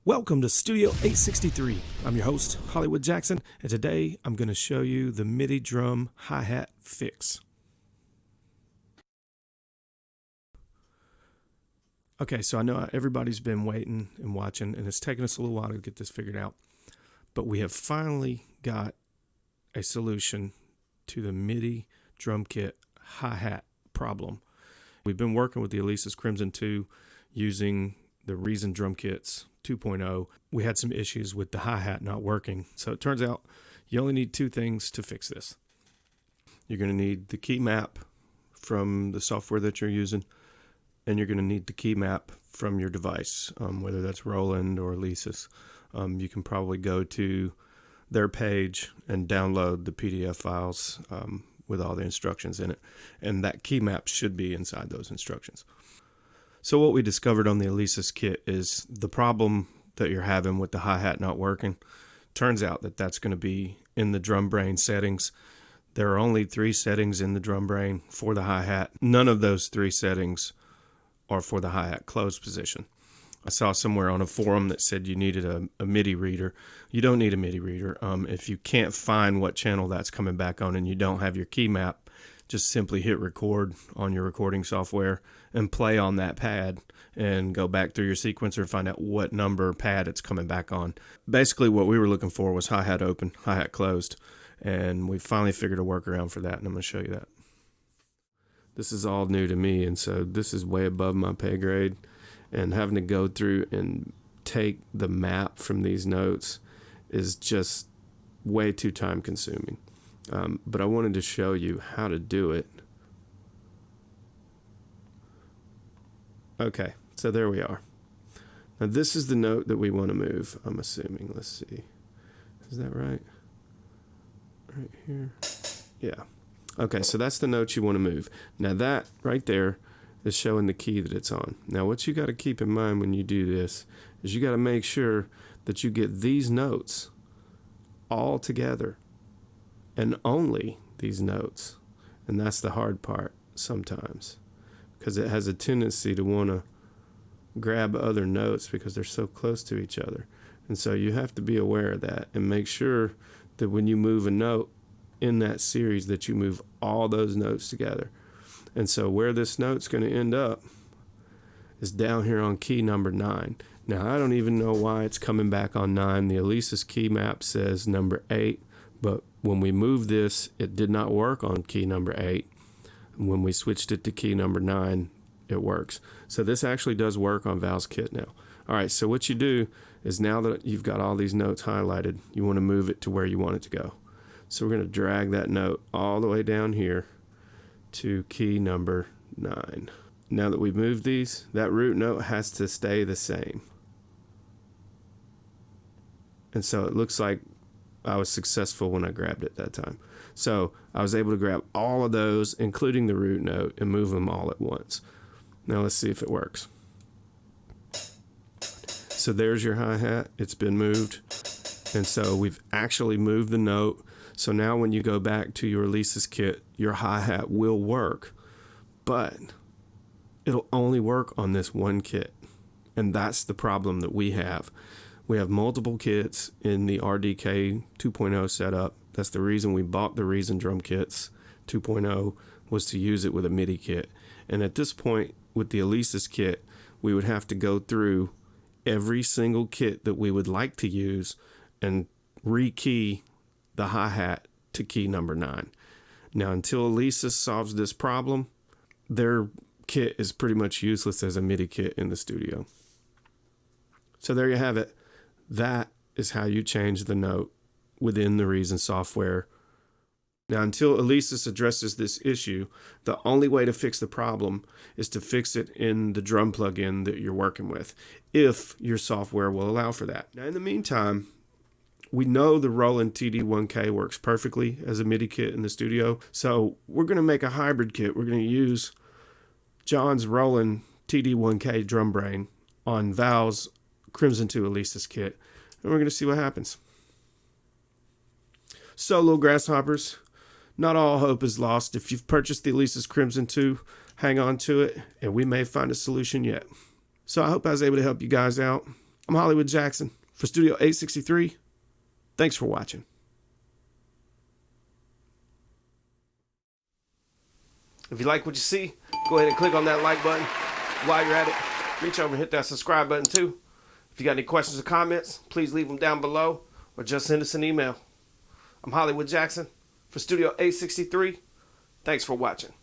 Welcome to Studio 863. I'm your host, Hollywood Jackson, and today I'm going to show you the MIDI drum hi-hat fix. Okay, so I know everybody's been waiting and watching, and it's taken us a little while to get this figured out, but we have finally got a solution to the MIDI drum kit hi-hat problem. We've been working with the Alesis Crimson 2 using the Reason drum kits 2.0. We had some issues with the hi-hat not working. So it turns out you only need two things to fix this. You're going to need the key map from the software that you're using, and you're going to need the key map from your device, whether that's Roland or Alesis. You can probably go to their page and download the PDF files with all the instructions in it. And that key map should be inside those instructions. So what we discovered on the Alesis kit is the problem that you're having with the hi-hat not working. Turns out that that's going to be in the drum brain settings. There are only 3 settings in the drum brain for the hi-hat. None of those 3 settings are for the hi-hat closed position. I saw somewhere on a forum that said you needed a MIDI reader. You don't need a MIDI reader. If you can't find what channel that's coming back on and you don't have your key map, just simply hit record on your recording software and play on that pad and go back through your sequencer and find out what number pad it's coming back on. Basically what we were looking for was hi-hat open, hi-hat closed, and we finally figured a workaround for that, and I'm going to show you that. This is all new to me, and so this is way above my pay grade, and having to go through and take the map from these notes is just way too time consuming. But I wanted to show you how to do it. Okay, so there we are. Now this is the note that we want to move, I'm assuming. Let's see. Is that right? Right here? Yeah. Okay, so that's the note you want to move. Now that right there is showing the key that it's on. Now what you got to keep in mind when you do this is you got to make sure that you get these notes all together. And only these notes. And that's the hard part sometimes, because it has a tendency to want to grab other notes because they're so close to each other. And so you have to be aware of that and make sure that when you move a note in that series that you move all those notes together. And so where this note's going to end up is down here on key number 9. Now I don't even know why it's coming back on 9. The Alesis key map says number 8. But when we moved this, it did not work on key number 8. When we switched it to key number 9, it works. So this actually does work on Val's kit now. All right, so what you do is now that you've got all these notes highlighted, you want to move it to where you want it to go. So we're going to drag that note all the way down here to key number 9. Now that we've moved these, that root note has to stay the same. And so it looks like I was successful when I grabbed it that time. So I was able to grab all of those, including the root note, and move them all at once. Now let's see if it works. So there's your hi-hat. It's been moved. And so we've actually moved the note. So now when you go back to your Alesis kit, your hi-hat will work, but it'll only work on this one kit. And that's the problem that we have. We have multiple kits in the RDK 2.0 setup. That's the reason we bought the Reason drum kits 2.0, was to use it with a MIDI kit. And at this point, with the Alesis kit, we would have to go through every single kit that we would like to use and rekey the hi-hat to key number 9. Now, until Alesis solves this problem, their kit is pretty much useless as a MIDI kit in the studio. So there you have it. That is how you change the note within the Reason software. Now, until Alesis addresses this issue, the only way to fix the problem is to fix it in the drum plugin that you're working with, if your software will allow for that. Now, in the meantime, we know the Roland TD1K works perfectly as a MIDI kit in the studio, so we're going to make a hybrid kit. We're going to use John's Roland TD1K drum brain on Val's Crimson 2 Alesis kit, and we're going to see what happens. So, little grasshoppers, not all hope is lost. If you've purchased the Alesis Crimson 2, hang on to it, and we may find a solution yet. So I hope I was able to help you guys out. I'm Hollywood Jackson for Studio 863. Thanks for watching. If you like what you see, go ahead and click on that like button. While you're at it, reach over and hit that subscribe button too. If you got any questions or comments, please leave them down below or just send us an email. I'm Hollywood Jackson for Studio 863. Thanks for watching.